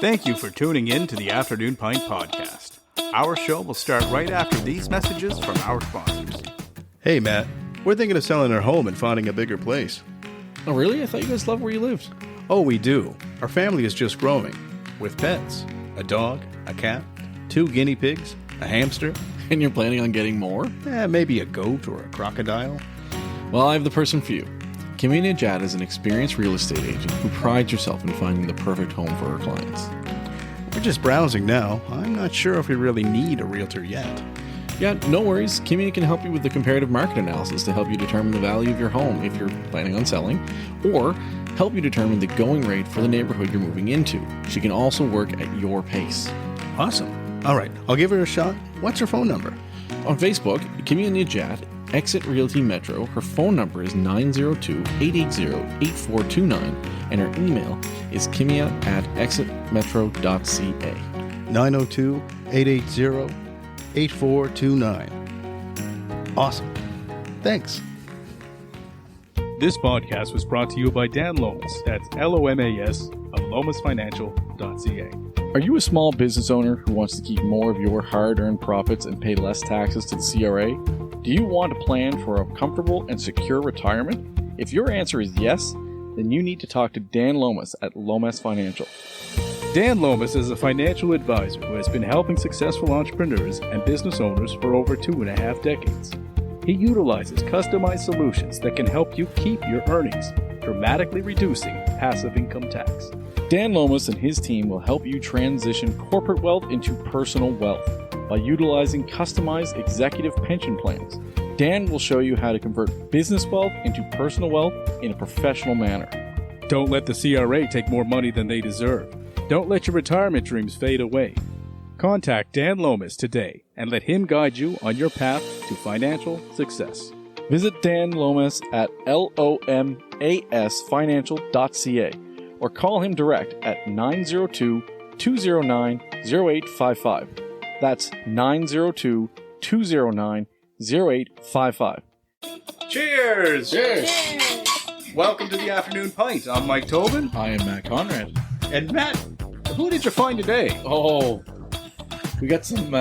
Thank you for tuning in to the Afternoon Pint Podcast. Our show will start right after these messages from our sponsors. Hey, Matt. We're thinking of selling our home and finding a bigger place. Oh, really? I thought you guys loved where you lived. Oh, we do. Our family is just growing. With pets. A dog, a cat, 2 guinea pigs, a hamster. And you're planning on getting more? Maybe a goat or a crocodile. Well, I have the person for you. Kimmy Najad is an experienced real estate agent who prides herself in finding the perfect home for her clients. We're just browsing now. I'm not sure if we really need a realtor yet. Yeah, no worries. Kimmy can help you with the comparative market analysis to help you determine the value of your home if you're planning on selling, or help you determine the going rate for the neighborhood you're moving into. She can also work at your pace. Awesome. All right, I'll give her a shot. What's her phone number? On Facebook, Kimmy Najad, Exit Realty Metro. Her phone number is 902-880-8429, and her email is kimia@exitmetro.ca. 902-880-8429. Awesome. Thanks. This podcast was brought to you by Dan Lomas. That's LOMAS of lomasfinancial.ca. Are you a small business owner who wants to keep more of your hard-earned profits and pay less taxes to the CRA? Do you want to plan for a comfortable and secure retirement? If your answer is yes, then you need to talk to Dan Lomas at Lomas Financial. Dan Lomas is a financial advisor who has been helping successful entrepreneurs and business owners for over 2.5 decades. He utilizes customized solutions that can help you keep your earnings, dramatically reducing passive income tax. Dan Lomas and his team will help you transition corporate wealth into personal wealth by utilizing customized executive pension plans. Dan will show you how to convert business wealth into personal wealth in a professional manner. Don't let the CRA take more money than they deserve. Don't let your retirement dreams fade away. Contact Dan Lomas today and let him guide you on your path to financial success. Visit Dan Lomas at lomasfinancial.ca or call him direct at 902-209-0855. That's 902-209-0855. Cheers! Cheers! Welcome to the Afternoon Pint. I'm Mike Tobin. I am Matt Conrad. And Matt, who did you find today? Oh, we got some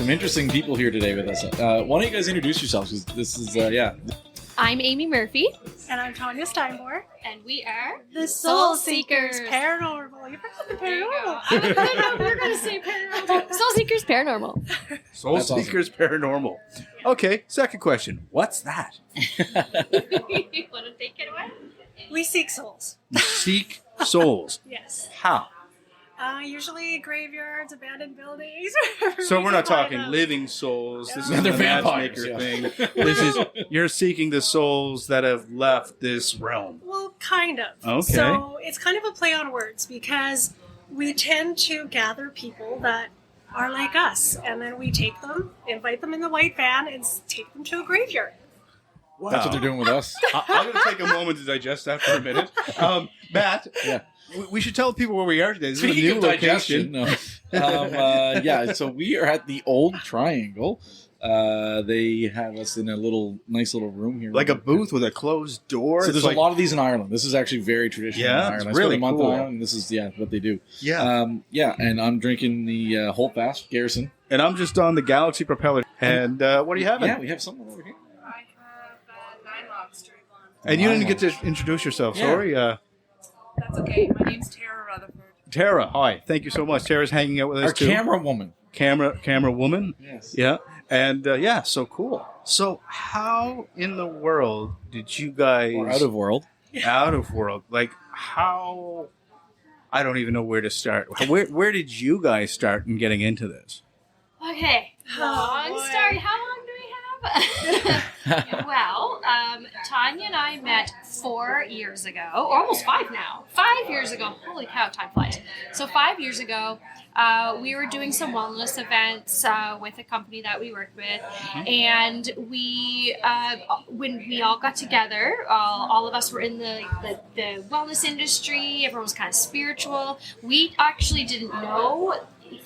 interesting people here today with us. Why don't you guys introduce yourselves? 'Cause this is, I'm Amy Murphy. And I'm Tonya Steinborn. And we are The Soul Seekers. Paranormal. You forgot the paranormal. I know, we're going to say paranormal. Soul Seekers Paranormal. Soul That's awesome. Seekers Paranormal. Okay, second question. What's that? You want to take it away? We seek souls. You seek souls. Yes. How? Usually graveyards, abandoned buildings. So we're not talking living souls. This No. is They're the vampires, matchmaker yeah. thing. This is, you're seeking the souls that have left this realm. Well, kind of. Okay. So it's kind of a play on words because we tend to gather people that are like us, and then we take them, invite them in the white van, and take them to a graveyard. Wow. That's what they're doing with us. I'm going to take a moment to digest that for a minute. Matt, Yeah. we should tell people where we are today. This is a Speaking new of digestion, location. so we are at the Old Triangle. They have us in a nice little room here. Like a booth with a closed door. So It's there's like, a lot of these in Ireland. This is actually very traditional Yeah, in it's Ireland. really I spent a month cool. in Ireland, and this is what they do. Yeah. And I'm drinking the Holdfast Garrison. And I'm just on the Galaxy Propeller. And what do you have? Yeah, we have something over here. I have 9 Lobster Blonde. And you didn't get to introduce yourself. Yeah. Sorry. That's okay. My name's Tara Rutherford. Tara, hi. Thank you so much. Tara's hanging out with us Our too. camera woman. Camera woman. Yes. Yeah. And so cool. So how in the world did you guys... Or out of world. Out of world. Like how... I don't even know where to start. Where did you guys start in getting into this? Okay. Long boy. story. How long do we have? Well, Tanya and I met 4 years ago, or almost 5 now. 5 years ago. Holy cow, time flies. So 5 years ago, we were doing some wellness events with a company that we worked with, and we, when we all got together, all of us were in the wellness industry. Everyone was kind of spiritual. We actually didn't know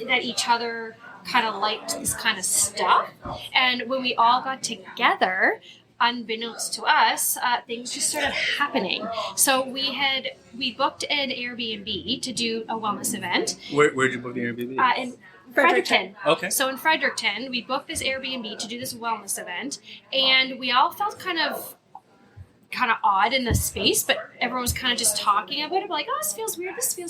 that each other kind of liked this kind of stuff, and when we all got together, unbeknownst to us, things just started happening. So we booked an Airbnb to do a wellness event. Where'd you book the Airbnb? In Fredericton. Okay. So in Fredericton, we booked this Airbnb to do this wellness event, and we all felt kind of odd in the space, but everyone was kind of just talking about it, like, oh, this feels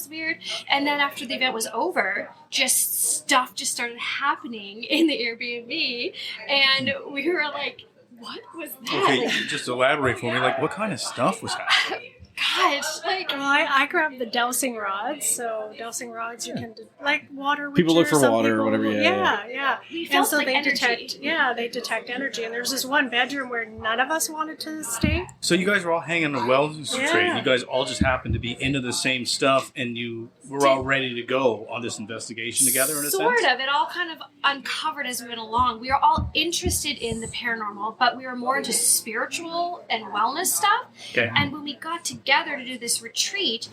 weird. And then after the event was over, stuff just started happening in the Airbnb, and we were like, what was that? Okay, Like, just elaborate for me. Like, what kind of stuff was happening? gosh, like, Well, I grabbed the dowsing rods. So dowsing rods, you can like water. People look witcher, for some water or people- whatever, yeah. yeah. we And felt so like they energy. detect. Yeah, they detect energy. And there's this one bedroom where none of us wanted to stay. So you guys were all hanging on the wellness Yeah. trade. You guys all just happened to be into the same stuff, and you were all ready to go on this investigation together, in a Sort sense? of. It all kind of uncovered as we went along. We were all interested in the paranormal, but we were more into spiritual and wellness stuff. Okay. And when we got together to do this retreat,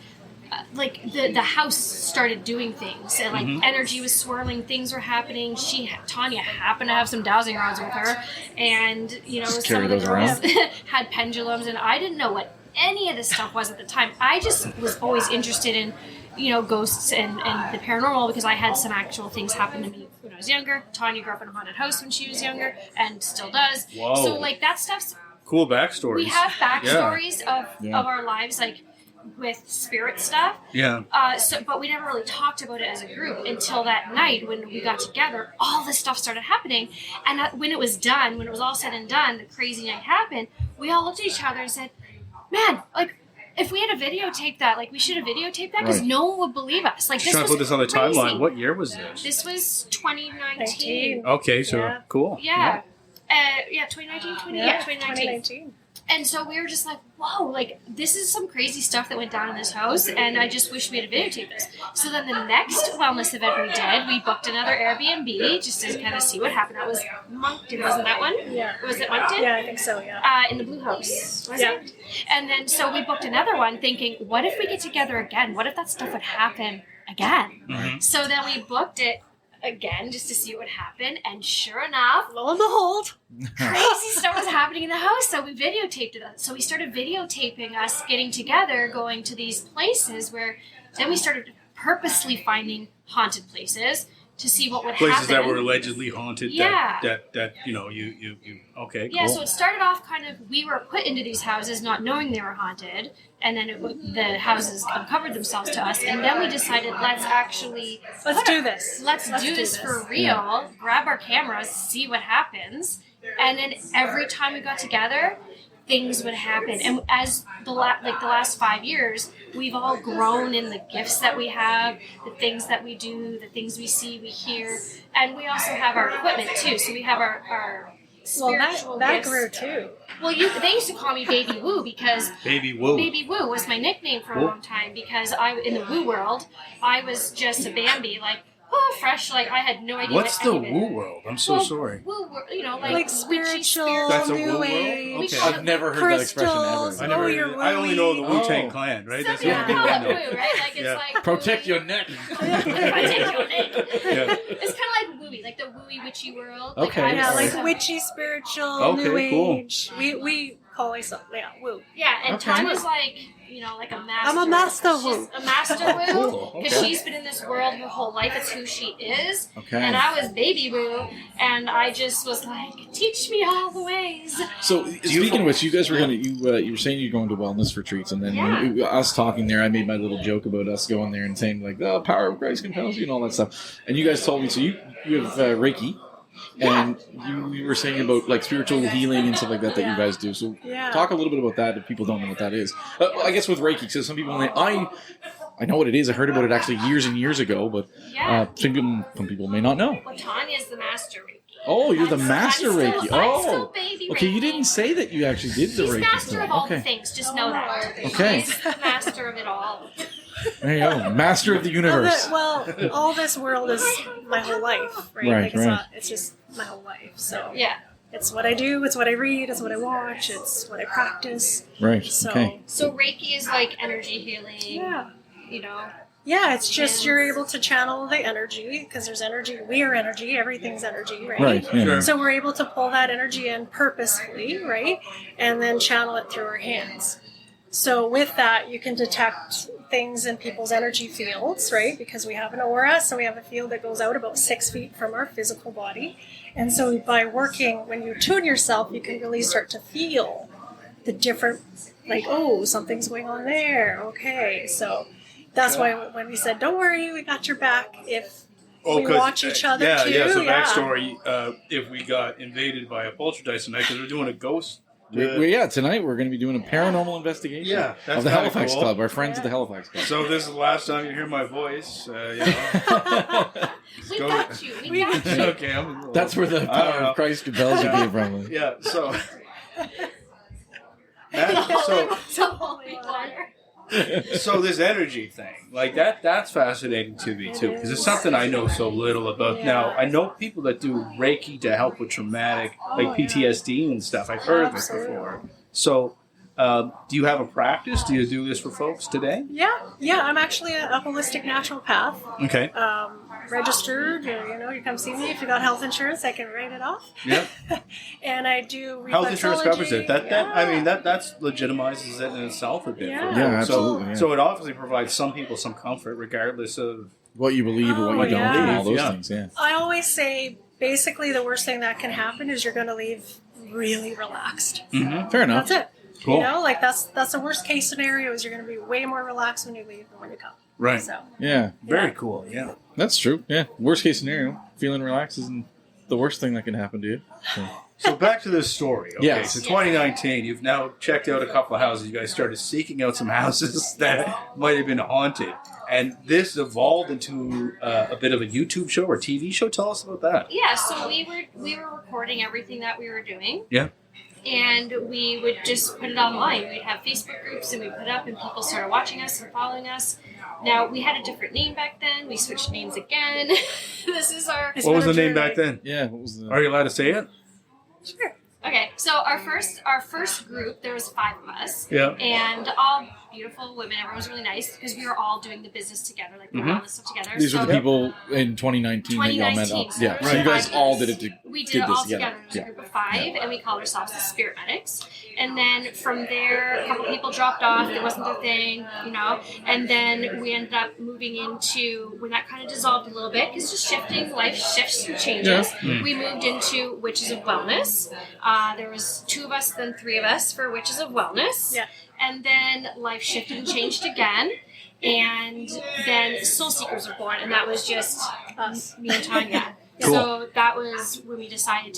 like the house started doing things, and like energy was swirling, things were happening. Tonya happened to have some dowsing rods with her, and Just some carry of the those girls had pendulums, and I didn't know what any of this stuff was at the time. I just was always interested in ghosts and the paranormal, because I had some actual things happen to me when I was younger. Tonya grew up in a haunted house when she was younger and still does. Whoa. So like that stuff's, Cool backstories. we have backstories of Yeah. our lives, like with spirit stuff. Yeah. But we never really talked about it as a group until that night when we got together. All this stuff started happening, and when it was done, when it was all said and done, the crazy night happened. We all looked at each other and said, "Man, like, if we had to videotape that, like, we should have videotaped that, because Right. no one would believe us." Like, Just this trying was to put this on the crazy. timeline. What year was this? This was 2019. Okay, so Yeah. cool. Yeah. 2019, 2019. And so we were just like, whoa, like, this is some crazy stuff that went down in this house, and I just wish we had videotaped this. So then the next wellness event we did, we booked another Airbnb just to kind of see what happened. That was Moncton, wasn't that one? Yeah. Was it Moncton? Yeah, I think so. Yeah. In the Blue House, was Yeah. it? And then so we booked another one thinking, what if we get together again? What if that stuff would happen again? Mhm. So then we booked it again just to see what would happen, and sure enough, Lo and behold, crazy stuff was happening in the house. So we videotaped it. So we started videotaping us getting together, going to these places where then we started purposely finding haunted places to see what would Places happen. that were allegedly haunted. Yeah. That you. Okay. Yeah, Cool. so it started off kind of, we were put into these houses not knowing they were haunted, and then the houses uncovered themselves to us, and then we decided, let's do this. Let's do this for real, grab our cameras, see what happens, and then every time we got together, things would happen. And as the last 5 years, we've all grown in the gifts that we have, the things that we do, the things we see, we hear, and we also have our equipment too. So we have our Well, spiritual that gifts. grew too. Well, they used to call me Baby Woo, because Baby Woo. Baby Woo was my nickname for a Cool. long time, because in the woo world, I was just a Bambi, like, oh, fresh, like I had no idea. What's what the any of it- woo world? I'm so Well, sorry. Woo, like Like witchy spiritual, That's a new woo world? age. Okay. I've never heard that expression Crystals. ever. Oh, you're I only know the wooey. Wu Tang Oh. Clan, right? Some That's the people only call thing I it know. woo, right? Like it's Yeah. like Protect wooey. your neck. Protect your neck. Yeah. It's kind of like wooey, like the wooey witchy world. Like, Okay. I Yeah, was like so- witchy, spiritual, Okay, new cool. age. We call ourselves, woo. Yeah, and Okay. Tanya's like, like a master. I'm a master She's woo. a master woo, Cool, because okay. she's been in this world her whole life. It's who she is. Okay. And I was Baby Woo, and I just was like, teach me all the ways. So speaking of which, you guys were you were saying you're going to wellness retreats, and then Yeah. us talking there, I made my little joke about us going there and saying like, "The power of Christ compels you" and all that stuff. And you guys told me, so you have Reiki, and you were saying about like spiritual healing and stuff like that you guys do. So Yeah. talk a little bit about that if people don't know what that is. I guess with Reiki, because some people I know what it is. I heard about it actually years and years ago, but Yeah. some people may not know. Well, Tanya's the master Reiki. Oh, you're the I'm master still- Reiki. I'm still Oh, Baby okay. Reiki. You didn't say that you actually did the She's Reiki. master thing. of all the Okay. things. Just know that. Okay. She's the master of it all. There you go. Master of the universe. Well, all this world is my whole life, right? Right, like it's right. not. It's just my whole life. So Yeah. it's what I do. It's what I read. It's what I watch. It's what I practice. Right. So Okay. So Reiki is like energy healing. yeah, Yeah, it's just you're able to channel the energy because there's energy. We are energy. Everything's energy, right? Right. Yeah. Sure. So we're able to pull that energy in purposefully, right? And then channel it through our hands. So with that, you can detect things in people's energy fields, right? Because we have an aura, so we have a field that goes out about 6 feet from our physical body. And so by working, when you tune yourself, you can really start to feel the different, like, oh, something's going on there. Okay, so that's why when we said, don't worry, we got your back if we watch each other too. Yeah, so backstory, if we got invaded by a poltergeist tonight, because we're doing a ghost. Tonight we're going to be doing a paranormal investigation That's of the Halifax cool. Club, our friends at the Halifax Club. So this is the last time you hear my voice. We got you. We got you. Okay, That's where the power of Christ compels you came from. Yeah, so... Some holy water. So this energy thing, like that's fascinating to me too, because it's something I know so little about. Yeah. Now, I know people that do Reiki to help with traumatic, like PTSD and stuff. I've heard of this before. So, do you have a practice? Do you do this for folks today? Yeah, I'm actually a holistic naturopath. Okay. Registered, you come see me if you got health insurance. I can write it off. Yeah. And I do Health insurance covers it. reflexology. That's legitimizes it in itself a bit. Yeah. For Yeah, folks. absolutely. yeah. So it obviously provides some people some comfort, regardless of. What you believe or what you don't, yeah. and all those Yeah. things. Yeah. I always say basically the worst thing that can happen is you're going to leave really relaxed. Fair enough. That's it. Cool. That's the worst case scenario is you're going to be way more relaxed when you leave than when you come. Right. So Yeah, Very cool. Yeah. that's true. Yeah. Worst case scenario, feeling relaxed isn't the worst thing that can happen to you. So. So back to this story. Okay, Yes. so 2019, you've now checked out a couple of houses. You guys started seeking out some houses that might have been haunted. And this evolved into a bit of a YouTube show or TV show. Tell us about that. Yeah, so we were recording everything that we were doing. Yeah. And we would just put it online. We'd have Facebook groups and we put it up and people started watching us and following us. Now, we had a different name back then. We switched names again. This is our... What was the name back then? Yeah. What was the? Are you allowed to say it? sure. Okay, so our first group, there was 5 of us. Yeah. And all beautiful women. Everyone was really nice because we were all doing the business together, like we were all this stuff together. These were So the people in 2019 that y'all met 2019. up. So Yeah. there So you was guys 5 all of did us. it. We did did it this all together. together. It was Yeah. a group of 5, and we called ourselves the Spirit Medics. And then from there, a couple people dropped off. It wasn't their thing, And then we ended up moving into, when that kind of dissolved a little bit, because just shifting, life shifts and changes. Yeah. We moved into Witches of Wellness. There was 2 of us, then 3 of us for Witches of Wellness. Yeah. And then life shifted and changed again. And then Soul Seekers were born, and that was just Us. me and Tonya. Cool. So that was when we decided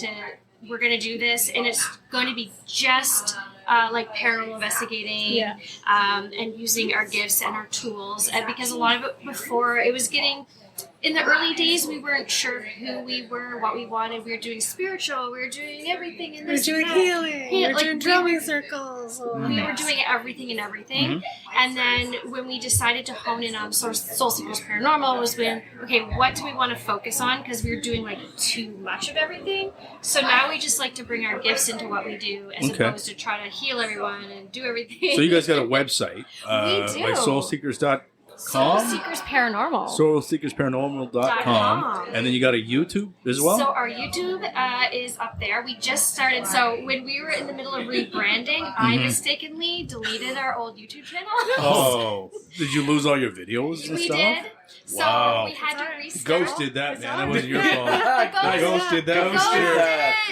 we're going to do this, and it's going to be just like paranormal investigating Yeah. and using our gifts and our tools. And because a lot of it before, it was getting... In the early days, we weren't sure who we were, what we wanted. We were doing spiritual. We were doing everything in We're this. doing and that. healing. Yeah, We're like, doing we drumming were- circles. We were doing everything and everything. And then when we decided to hone in on Soul Seekers Paranormal was when, okay, what do we want to focus on? Because we were doing like too much of everything. So now we just like to bring our gifts into what we do as Okay. opposed to try to heal everyone and do everything. So you guys got a website, We do. like soulseekers.com, Soul Seekers Paranormal. soulseekersparanormal.com, and then you got a YouTube as well? So our YouTube is up there. We just started. So when we were in the middle of rebranding, I mistakenly deleted our old YouTube channel. Oh, did you lose all your videos and We stuff? did. So Wow. we had to restart. Ghost did that, man. That wasn't your fault. The Ghost did that. Ghost did.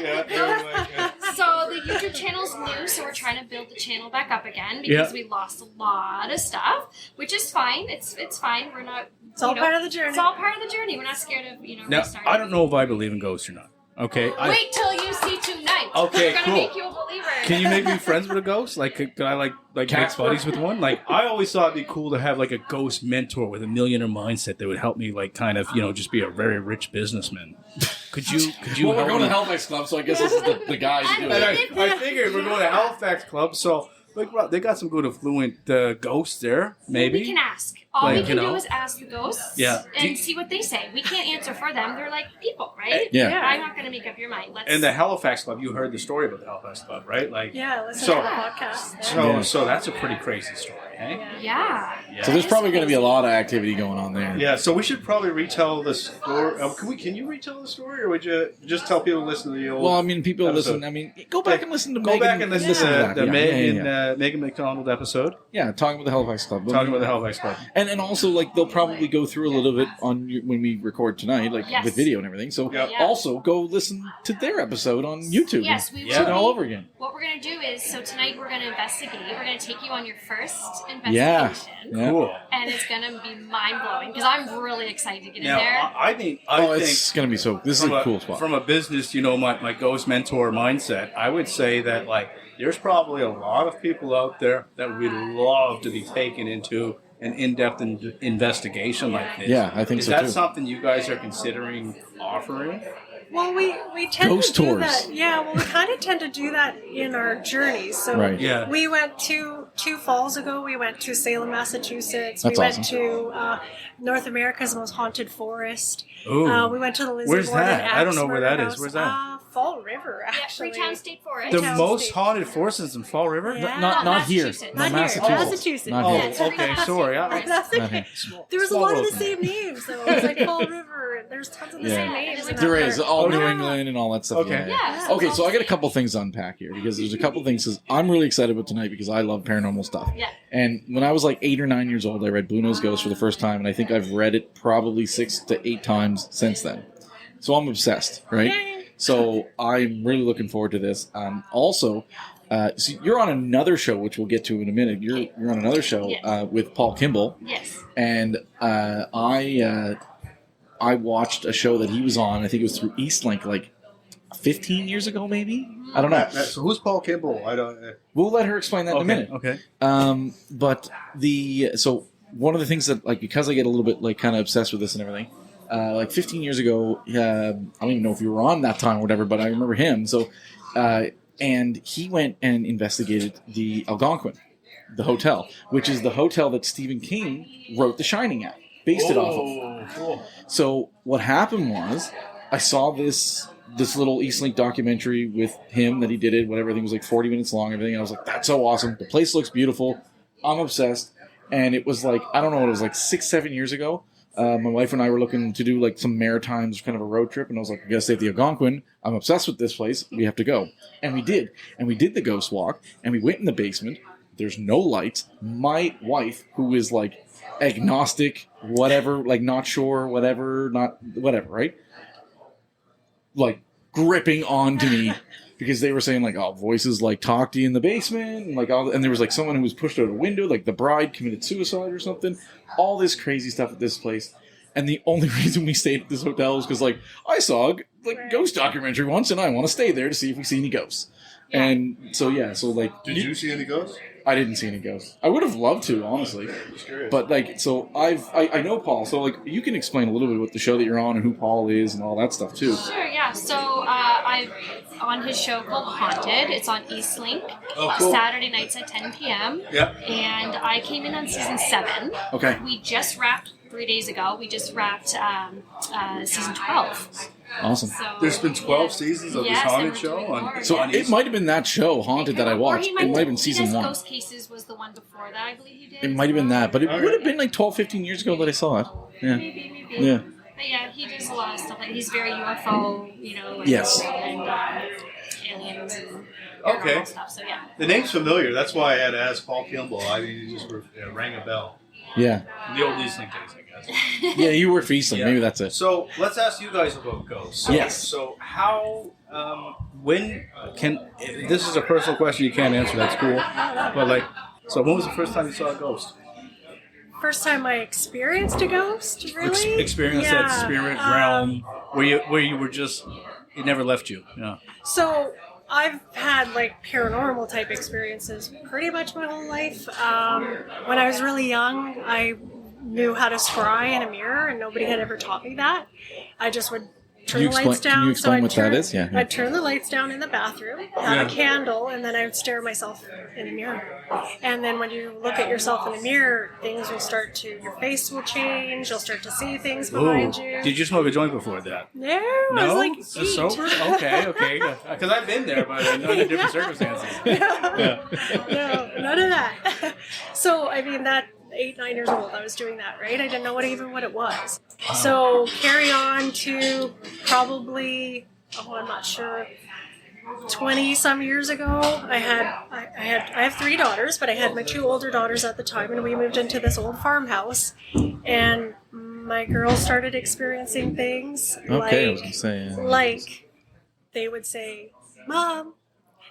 Yeah, they were like, So the YouTube channel's new, so we're trying to build the channel back up again because we lost a lot of stuff, which is fine. It's fine. We're not. It's all part of the journey. It's all part of the journey. We're not scared of Now, restarting. I don't know if I believe in ghosts or not. Okay. Wait till you see tonight. Okay, We're gonna cool. make you a believer. Can you make me friends with a ghost? Like, could I like make buddies with one? Like, I always thought it'd be cool to have like a ghost mentor with a millionaire mindset that would help me, like, kind of, just be a very rich businessman. Could you? Well, we're help going me? to Halifax Club, so I guess this is the guy to do And it. I figured we're going to Halifax Club, so like, well, they got some good affluent ghosts there. We Maybe. can ask. All Like, we you can know? do is ask the ghosts Yeah. and see what they say. We can't answer for them. They're like people, right? Yeah. I'm not going to make up your mind. Let's. And the Halifax Club, you heard the story about the Halifax Club, right? Like, Yeah, listen So- to the podcast. so that's a pretty crazy story, eh? Yeah. Yeah. So there's probably going to be a lot of activity going on there. Yeah, so we should probably retell the story. Can you retell the story, or would you just tell people to listen to the old? Well, I mean, people episode? listen. I mean, go back and listen to Go Megan. back and listen to that. the Yeah. Megan McDonald episode, Yeah, talking about the Halifax Club. talking about the Halifax Club. And also, like, they'll probably go through a little bit on when we record tonight, like Yes. with video and everything. So Yep. Yeah. also go listen to their episode on YouTube. Yes, we and will. see it all be- over again. What we're going to do is, so tonight we're going to investigate. We're going to take you on your first Yeah. investigation. Yeah. Cool. And it's going to be mind-blowing because I'm really excited to get Now, in there. I think It's going to be so. This is from a cool spot. From a business, my ghost mentor mindset, I would say that like there's probably a lot of people out there that would love to be taken into an in-depth investigation like this. Yeah, I think Is so, that too. something you guys are considering offering? Well, we tend Ghost to do tours. that. Yeah, well, we kind of tend to do that in our journeys. So Right. Yeah. we went two falls ago. We went to Salem, Massachusetts. That's we awesome. went to North America's most haunted forest. Ooh. We went to the Lizard Where's Ward that? and I don't Axe know where Murder that is. House. Where's that? Fall River, Yeah, actually. Freetown State Forest. The Town most State. haunted forests in Fall River? Yeah. Not here. Massachusetts. No, Not here. Massachusetts. Not Oh, here. Yes. okay. Sorry. That's Not okay. here. There was a Small lot of world. the same names, though. It was like Fall River, and there's tons of the Yeah. same names. in There that is part. all Okay. New England and all that stuff. Okay. Yeah. Okay, so I got a couple things to unpack here because there's a couple things. I'm really excited about tonight because I love paranormal stuff. Yeah. And when I was like 8 or 9 years old, I read Blue Nose Ghost for the first time, and I think I've read it probably 6 to 8 times since then. So I'm obsessed, right? Yay. So I'm really looking forward to this. Also, so you're on another show, which we'll get to in a minute. You're on another show Yes. with Paul Kimball, Yes. and I watched a show that he was on. I think it was through Eastlink, like 15 years ago, maybe. I don't know. So who's Paul Kimball? I don't. We'll let her explain that in a minute. Okay. But so one of the things that, like, because I get a little bit like kind of obsessed with this and everything, like 15 years ago, I don't even know if you were on that time or whatever, but I remember him. So, and he went and investigated the Algonquin, the hotel, which is the hotel that Stephen King wrote The Shining at, based it off of. Cool. So what happened was, I saw this little Eastlink documentary with him that he did it, whatever. I think it was like 40 minutes long, everything. And I was like, that's so awesome. The place looks beautiful. I'm obsessed. And it was like, I don't know what it was, like 6-7 years ago. My wife and I were looking to do like some Maritimes kind of a road trip, and I was like, we gotta stay at the Algonquin. I'm obsessed with this place. We have to go. And we did. And we did the ghost walk, and we went in the basement. There's no lights. My wife, who is like agnostic, whatever, like not sure, whatever, not whatever, right? Like gripping onto me because they were saying like, oh, voices like talk to you in the basement, and like and there was like someone who was pushed out a window, like the bride committed suicide or something. All this crazy stuff at this place. And the only reason we stayed at this hotel was because like I saw a ghost documentary once, and I want to stay there to see if we see any ghosts. Yeah. And so Did you see any ghosts? I didn't see any ghosts. I would have loved to, honestly. Just curious. But like, so I know Paul. So like, you can explain a little bit about the show that you're on and who Paul is and all that stuff too. Sure, yeah. So I'm on his show called Haunted. It's on Eastlink. Oh, cool. Saturday nights at 10 p.m. Yep. And I came in on season 7. Okay. We just wrapped 3 days ago. We just wrapped season 12. Awesome. So, There's been 12 seasons of this yes, haunted and we're show doing on. more, So yeah. it might have been that show, Haunted, that I watched. It might have been season He does 1. Ghost Cases was the one before that, I believe he did. It might have been that, but it Okay. would have been like 12, 15 years ago that I saw it. Yeah. Maybe. Yeah. But yeah, he does a lot of stuff. Like he's very UFO, and, Yes. and aliens and Okay. paranormal stuff. So yeah. The name's familiar. That's why I had to ask Paul Kimball. I mean, he just rang a bell. Yeah. The old Eastlink days, I guess. Yeah, you work for Eastlink. Yeah. Maybe that's it. So let's ask you guys about ghosts. Yes. So how, when can? This is a personal question. You can't answer. That's cool. But like, so when was the first time you saw a ghost? First time I experienced a ghost, really? Experience Yeah, that spirit realm where you were just it never left you. Yeah. So I've had like paranormal type experiences pretty much my whole life. When I was really young, I knew how to scry in a mirror, and nobody had ever taught me that. I just would turn the lights down. Can you explain I'd what that is? Yeah. I'd turn the lights down in the bathroom, have a candle, and then I would stare at myself in a mirror. And then when you look at yourself in the mirror, things will start to, your face will change, you'll start to see things behind you. Did you smoke a joint before that? No, I was like 8. Sober? Okay. Because I've been there, but I know the different circumstances. No, none of that. So, I mean, that 8, 9 years old, I was doing that, right? I didn't know what it was. Wow. So carry on to probably, I'm not sure, 20 some years ago. I have 3 daughters, but I had my 2 older daughters at the time, and we moved into this old farmhouse, and my girls started experiencing things like they would say, "Mom,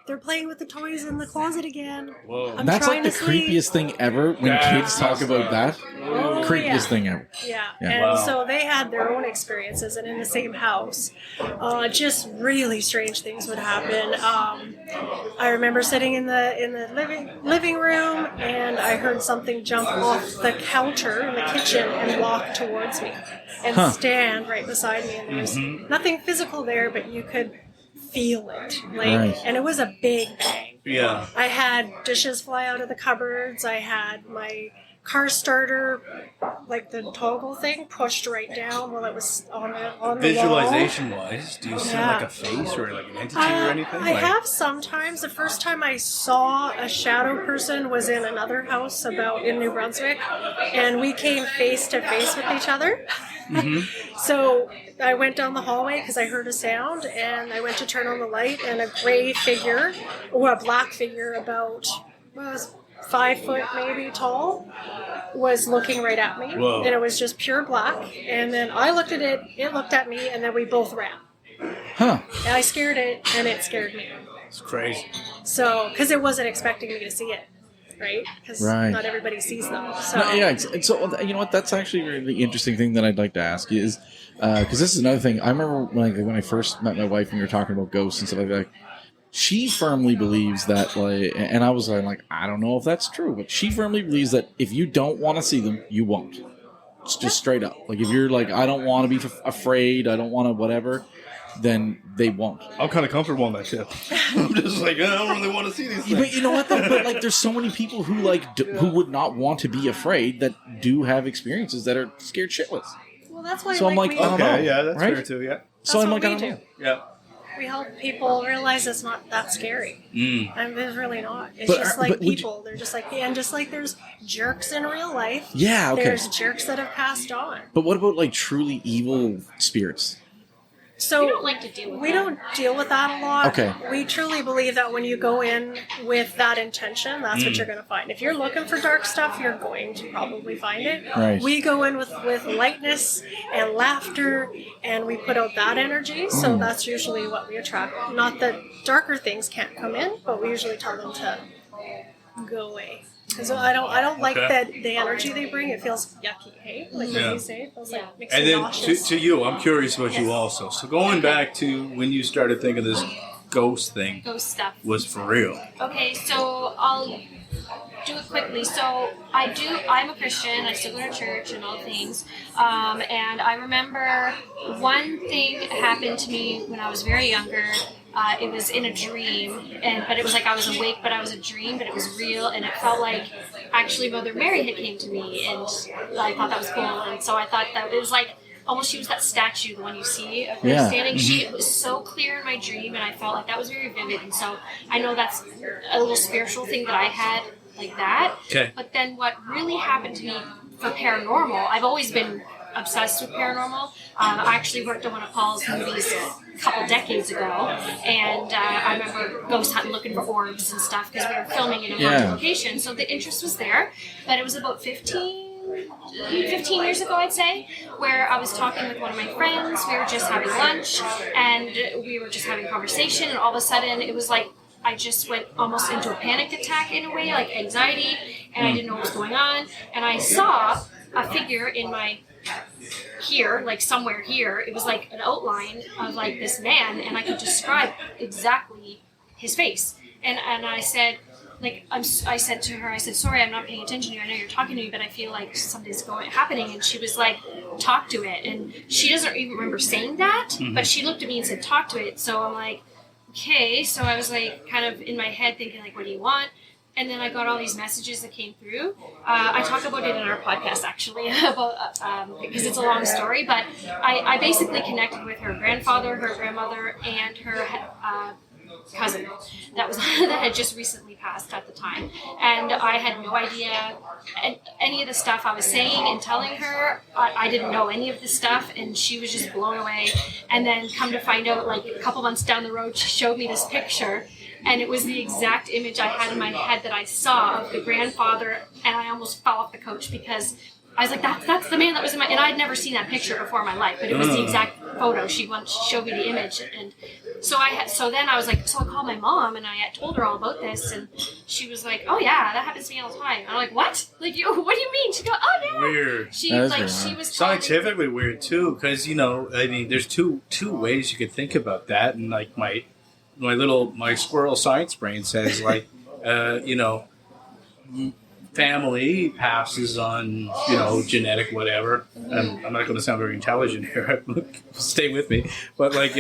they're playing with the toys in the closet again." Whoa. That's like the creepiest thing ever when kids talk about that. Creepiest thing ever. Yeah. And so they had their own experiences, and in the same house, just really strange things would happen. I remember sitting in the living room, and I heard something jump off the counter in the kitchen and walk towards me and stand right beside me. And there was nothing physical there, but you could feel it, and it was a big bang. Yeah. I had dishes fly out of the cupboards. I had my car starter, like the toggle thing, pushed right down while it was on the Visualization wall. wise, do you see like a face or like an entity or anything? I have sometimes. The first time I saw a shadow person was in another house in New Brunswick, and we came face to face with each other. So I went down the hallway because I heard a sound, and I went to turn on the light, and a gray figure, or a black figure about 5 foot maybe tall, was looking right at me. Whoa. And it was just pure black. And then I looked at it, it looked at me, and then we both ran. Huh. And I scared it, and it scared me. It's crazy. So, because it wasn't expecting me to see it, right? Because not everybody sees them. So. No, so you know what? That's actually a really interesting thing that I'd like to ask you is, because this is another thing. I remember when I first met my wife and we were talking about ghosts and stuff like that. She firmly believes that, and I was like, I don't know if that's true, but she firmly believes that if you don't want to see them, you won't. It's just straight up. Like, if you're like, I don't want to be afraid, I don't want to whatever, then they won't. I'm kind of comfortable on that shit. I'm just like, I don't really want to see these things. But you know what, though? But, like, there's so many people who, who would not want to be afraid that do have experiences that are scared shitless. Well, that's why so I'm like, I don't know. Okay, yeah, that's right? fair too, yeah. So I'm what like, I we don't know. Yeah. We help people realize it's not that scary. And it's really not. It's But people. They're just like, and just like there's jerks in real life. Yeah, okay. There's jerks that have passed on. But what about, like, truly evil spirits? So we don't like to deal with we that. don't deal with that a lot. Okay. We truly believe that when you go in with that intention, that's what you're going to find. If you're looking for dark stuff, you're going to probably find it. Right. We go in with lightness and laughter, and we put out that energy. So that's usually what we attract. Not that darker things can't come in, but we usually tell them to go away. So I don't like that the energy they bring. It feels yucky, hey? Like what you say, it feels like makes and me then nauseous. to you, I'm curious about you also. So going back to when you started thinking this ghost thing Ghost stuff was for real. Okay, so I'll do it quickly. So I'm a Christian. I still go to church and all things. And I remember one thing happened to me when I was very younger. It was in a dream, but it was like I was awake, but I was a dream, but it was real, and it felt like actually Mother Mary had came to me, and I thought that was cool, and so I thought that it was like almost she was that statue, the one you see of her standing. It was so clear in my dream, and I felt like that was very vivid, and so I know that's a little spiritual thing that I had like that. Okay. But then what really happened to me for paranormal, I've always been obsessed with paranormal. I actually worked on one of Paul's movies a couple decades ago, and I remember ghost hunting, looking for orbs and stuff because we were filming in a haunted location. So the interest was there, but it was about 15 years ago, I'd say, where I was talking with one of my friends. We were just having lunch, and we were just having conversation, and all of a sudden it was like I just went almost into a panic attack in a way, like anxiety, and I didn't know what was going on, and I saw a figure in my here, like somewhere here. It was like an outline of like this man, and I could describe exactly his face. And I said, like I said to her, I said, sorry, I'm not paying attention to you. I know you're talking to me, but I feel like something's happening. And she was like, talk to it. And she doesn't even remember saying that, but she looked at me and said, talk to it. So I'm like, okay. So I was like, kind of in my head thinking like, what do you want? And then I got all these messages that came through. I talk about it in our podcast, actually, about because it's a long story. But I basically connected with her grandfather, her grandmother, and her cousin that had just recently passed at the time. And I had no idea any of the stuff I was saying and telling her. I didn't know any of the stuff, and she was just blown away. And then come to find out, like a couple months down the road, she showed me this picture. And it was the exact image I had in my head that I saw of the grandfather, and I almost fell off the couch because I was like, that's the man that was in my... And I'd never seen that picture before in my life, but it was the exact photo. She showed me the image. And so then I was like, so I called my mom, and I told her all about this, and she was like, oh yeah, that happens to me all the time. And I'm like, what? Like, what do you mean? She goes, oh yeah. Weird. She was scientifically weird too, because I mean, there's two ways you could think about that, and like my squirrel science brain says, like, family passes on, genetic whatever. And I'm not going to sound very intelligent here. Stay with me. But like,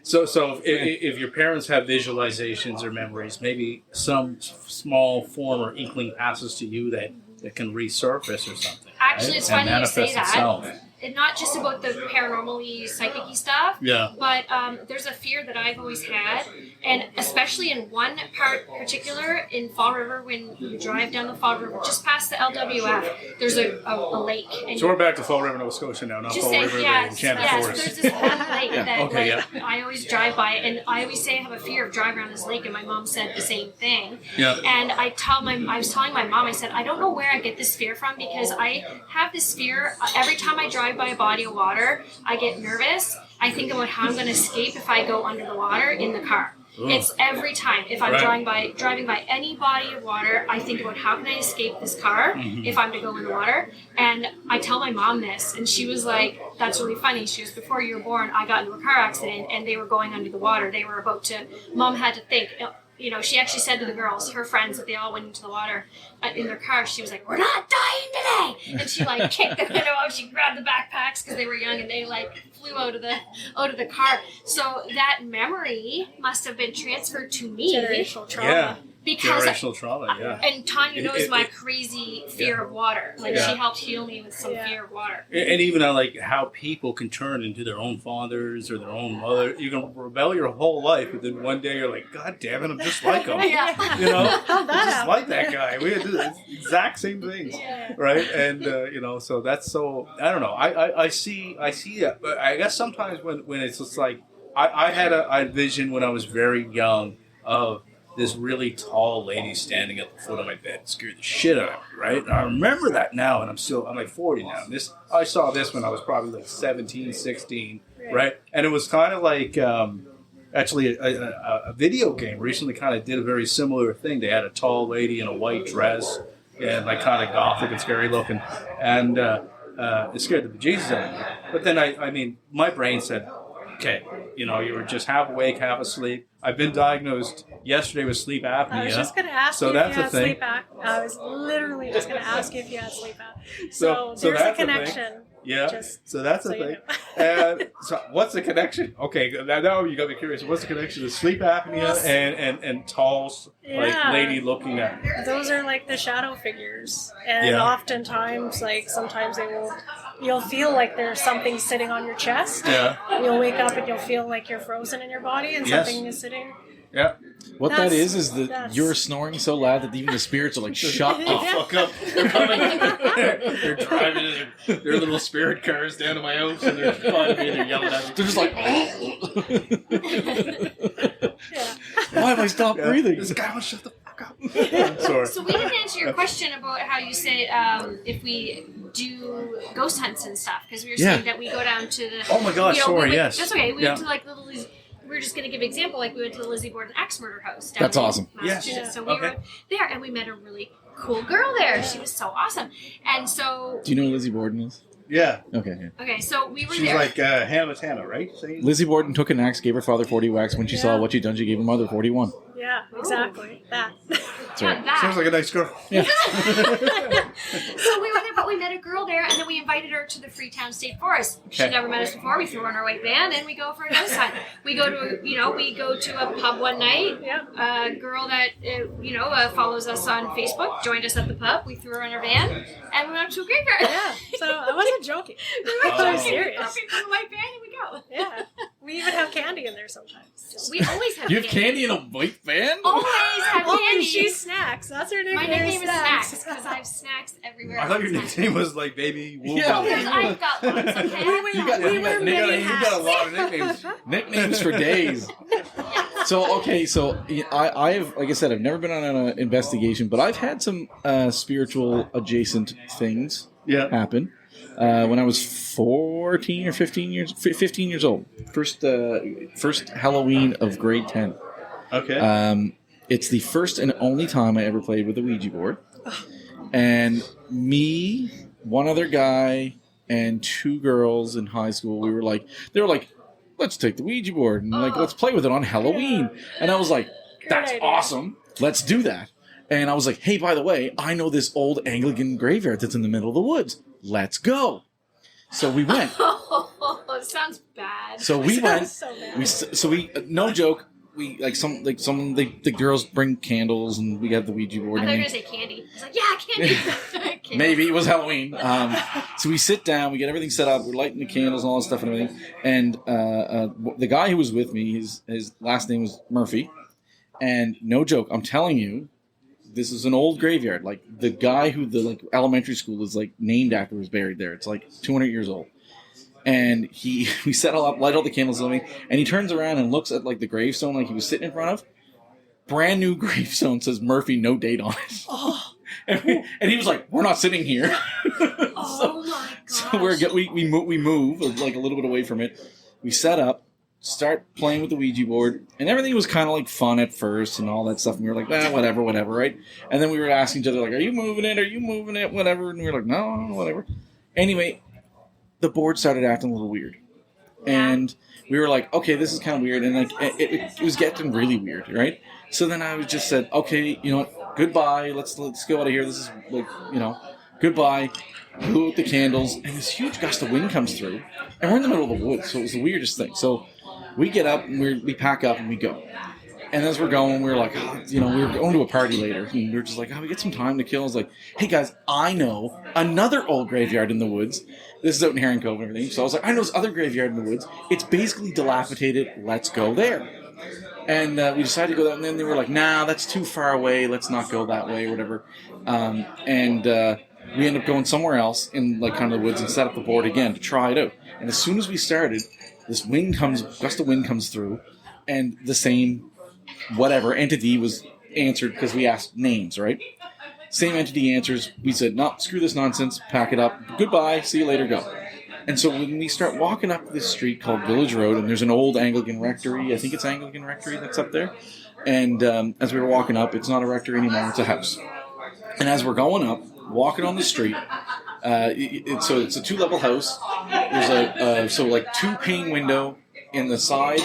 so if your parents have visualizations or memories, maybe some small form or inkling passes to you that can resurface or something. Actually, right? it's funny you say that. Itself. And not just about the paranormally psychic-y stuff, but there's a fear that I've always had, and especially in one part particular in Fall River, when you drive down the Fall River, just past the LWF, there's a lake. And so we're back to Fall River, Nova Scotia now, not Fall River, the Enchanted Forest. There's this one lake that I always drive by, and I always say I have a fear of driving around this lake, and my mom said the same thing. Yeah. And I was telling my mom, I said, I don't know where I get this fear from, because I have this fear every time I drive by a body of water, I get nervous. I think about how I'm going to escape if I go under the water in the car. Ooh. It's every time. If I'm driving by any body of water, I think about how can I escape this car if I'm to go in the water. And I tell my mom this, and she was like, that's really funny. She goes, before you were born, I got into a car accident, and they were going under the water. They were about to, Mom had to think, she actually said to the girls, her friends, that they all went into the water in their car. She was like, we're not dying today. And she like kicked the window out. She grabbed the backpacks because they were young, and they like flew out of the car. So that memory must have been transferred to me. Generational trauma. Yeah. Because generational trauma, yeah. And Tonya knows my crazy fear of water. Like, she helped heal me with some fear of water. And even like how people can turn into their own fathers or their own mother. You can rebel your whole life, but then one day you're like, God damn it, I'm just like him. Just like that guy. We do the exact same things, right? And so that's so. I don't know. I see that, but I guess sometimes when it's just like I had a vision when I was very young of this really tall lady standing at the foot of my bed. It scared the shit out of me, right? And I remember that now, and I'm like 40 now. I saw this when I was probably like 17, 16, right? And it was kind of like, actually a video game recently kind of did a very similar thing. They had a tall lady in a white dress, and like kind of gothic and scary looking, and it scared the bejesus out of me. But then I mean, my brain said, okay, you were just half awake, half asleep. I've been diagnosed yesterday with sleep apnea. I was just going to ask you if you had sleep apnea. I was literally just going to ask you if you had sleep apnea. So there's a connection. Yeah. So that's the thing. And so what's the connection? Okay, now you got me curious. What's the connection to sleep apnea and tall, like lady looking at? Those are like the shadow figures, and oftentimes, like sometimes you'll feel like there's something sitting on your chest. Yeah. You'll wake up and you'll feel like you're frozen in your body, and something is sitting. Yeah. What that is that you're snoring so loud that even the spirits are like, shut the fuck up. They're coming. They're driving their little spirit cars down to my house, and they're flying me, they're yelling at me. They're just like, why have I stopped breathing? This guy wants to shut the fuck up. Sorry. So we didn't answer your question about how you say if we do ghost hunts and stuff, because we were saying that we go down to the... Oh my gosh, yes. That's okay. We went to like little... We're just going to give an example, like we went to the Lizzie Borden axe murder house down That's awesome. Massachusetts. So we were there, and we met a really cool girl there. She was so awesome. And so... Do you know who Lizzie Borden is? Yeah. Okay. Yeah. Okay, so we were She's there. like Hannah Montana, right? Lizzie Borden took an axe, gave her father 40 whacks. When she saw what she'd done, she gave her mother 41. Yeah, exactly. That. That's right. Not that. Sounds like a nice girl. So we were there, but we met a girl there, and then we invited her to the Freetown State Forest. She'd never met us before. We threw her in our white van, and we go for a ghost hunt. We go to a pub one night. Yeah. A girl that follows us on Facebook joined us at the pub. We threw her in our van, and we went to a graveyard. Yeah. So I wasn't joking. We went I'm to serious. We threw the white van, and we go. Yeah. We even have candy in there sometimes. So. We always have You have candy in a white van? Always have Oh, candy. she's Snacks. That's her nickname. My nickname is Snacks because I have snacks everywhere. I thought your all the time. nickname was like Baby Wolf. Yeah. Because I've got lots, okay? You got- we you wear got- many You got a lot of nicknames. Nicknames for days. So I have, like I said, I've never been on an investigation, but I've had some spiritual adjacent things Yeah. happen. When I was 14 or 15 years old, first Halloween of grade 10. Okay. It's the first and only time I ever played with a Ouija board, and me, one other guy, and two girls in high school. They were like, let's take the Ouija board and let's play with it on Halloween. And I was like, that's idea. awesome. Let's do that. And I was like, hey, by the way, I know this old Anglican graveyard that's in the middle of the woods. Let's go. So we went. Oh, it sounds bad. So we went. So bad. We no joke. We the girls bring candles and we got the Ouija board. I thought you were and going to say candy. I was like, yeah, candy. Candy. maybe it was Halloween. So we sit down, we get everything set up, we're lighting the candles and all that stuff and everything. And the guy who was with me, his last name was Murphy. And no joke, I'm telling you, this is an old graveyard. Like the guy who the elementary school is named after was buried there. It's 200 years old. And we set all up, light all the candles and everything, and he turns around and looks at the gravestone he was sitting in front of. Brand new gravestone, says Murphy, no date on it. Oh. and he was like, "We're not sitting here." Oh my gosh. So we move a little bit away from it. We set up, start playing with the Ouija board, and everything was kind of fun at first and all that stuff. And we were like, whatever, right? And then we were asking each other "Are you moving it? Are you moving it? Whatever." And we were like, "No, whatever." Anyway, the board started acting a little weird, and we were like, "Okay, this is kind of weird," and it was getting really weird, right? So then I just said, "Okay, you know what? Goodbye. Let's go out of here. This is goodbye." Blew out the candles, and this huge gust of wind comes through, and we're in the middle of the woods, so it was the weirdest thing. So we get up, and we pack up, and we go. And as we're going, we were like, we were going to a party later, and we were just like, we get some time to kill. I was like, hey guys, I know another old graveyard in the woods. This is out in Herring Cove and everything. So I was like, I know this other graveyard in the woods. It's basically dilapidated. Let's go there. And we decided to go there, and then they were like, nah, that's too far away. Let's not go that way or whatever. We ended up going somewhere else in kind of the woods and set up the board again to try it out. And as soon as we started, this gust of wind comes through, and the same entity was answered because we asked names, right? Same entity answers. We said, no, screw this nonsense, pack it up, goodbye, see you later, go. And so when we start walking up this street called Village Road, and there's an old Anglican rectory, I think it's Anglican rectory that's up there. And as we were walking up, it's not a rectory anymore, it's a house. And as we're going up, walking on the street, so it's a 2-level house. There's two pane window in the side,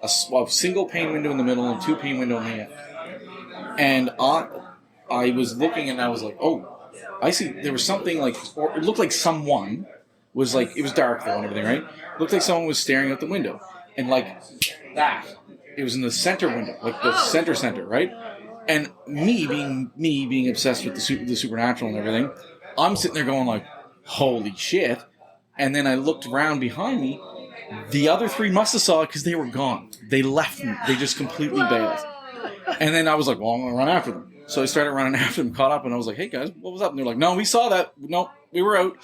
a single pane window in the middle, and 2 pane window in the end. And I was looking, and I was like, oh, I see. There was something or it looked like someone was it was dark though and everything, right? It looked like someone was staring out the window, and that. It was in the center window, the center, right? And me being obsessed with the supernatural and everything, I'm sitting there going holy shit. And then I looked around behind me. The other 3 must have saw it because they were gone. They left me. They just completely bailed. And then I was like, well, I'm going to run after them. So I started running after them, caught up, and I was like, hey guys, what was up? And they're like, no, we saw that. No, we were out.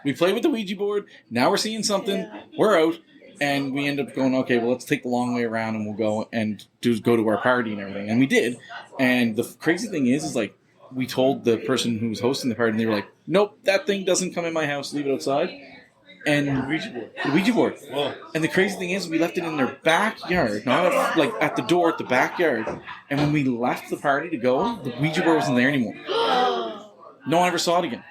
We played with the Ouija board. Now we're seeing something. We're out. And we ended up going, okay, well, let's take the long way around and we'll go and go to our party and everything. And we did. And the crazy thing is we told the person who was hosting the party, and they were like, nope, that thing doesn't come in my house. Leave it outside. And the Ouija board. Whoa. And the crazy thing is we left it in their backyard, not at the door at the backyard. And when we left the party to go, the Ouija board wasn't there anymore. No one ever saw it again.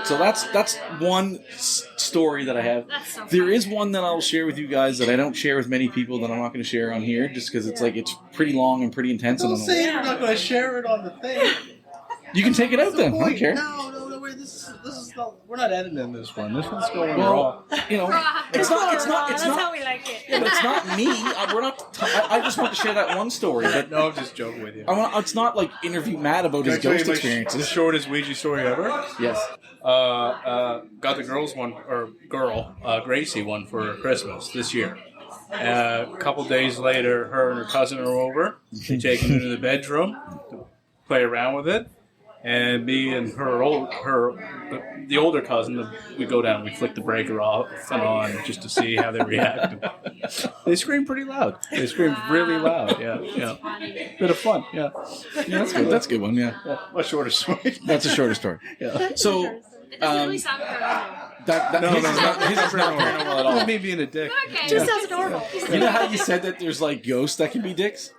So that's one story that I have. That's so There funny. is one that I'll share with you guys that I don't share with many people that I'm not going to share on here, just because it's like it's pretty long and pretty intense. Don't and say you're not going to share it on the thing. you can take it out then. I don't Wait, care. no, wait. This is not. We're not editing this one. This one's going Well, raw. you know, Raw. it's not. That's how we like it. Yeah, but it's not me. We're not. I just want to share that one story. But No, I'm just joking with you. it's not like interview Matt about his Can I tell you ghost my experiences. The shortest Ouija story ever. Yes. Got the girls one, or girl, Gracie one for Christmas this year. A couple days later, her and her cousin are over. They take it into the bedroom to play around with it. And me and the older cousin, we go down, we flick the breaker off and on just to see how they react. They scream pretty loud. They scream really loud. Yeah. Bit of fun. Yeah. That's good. That's a good one. Yeah. A shorter story. That's a shorter story. Yeah. So It doesn't really sound paranormal. his is not paranormal at all. Me being a dick. Okay. Just sounds normal. You know how you said that there's like ghosts that can be dicks?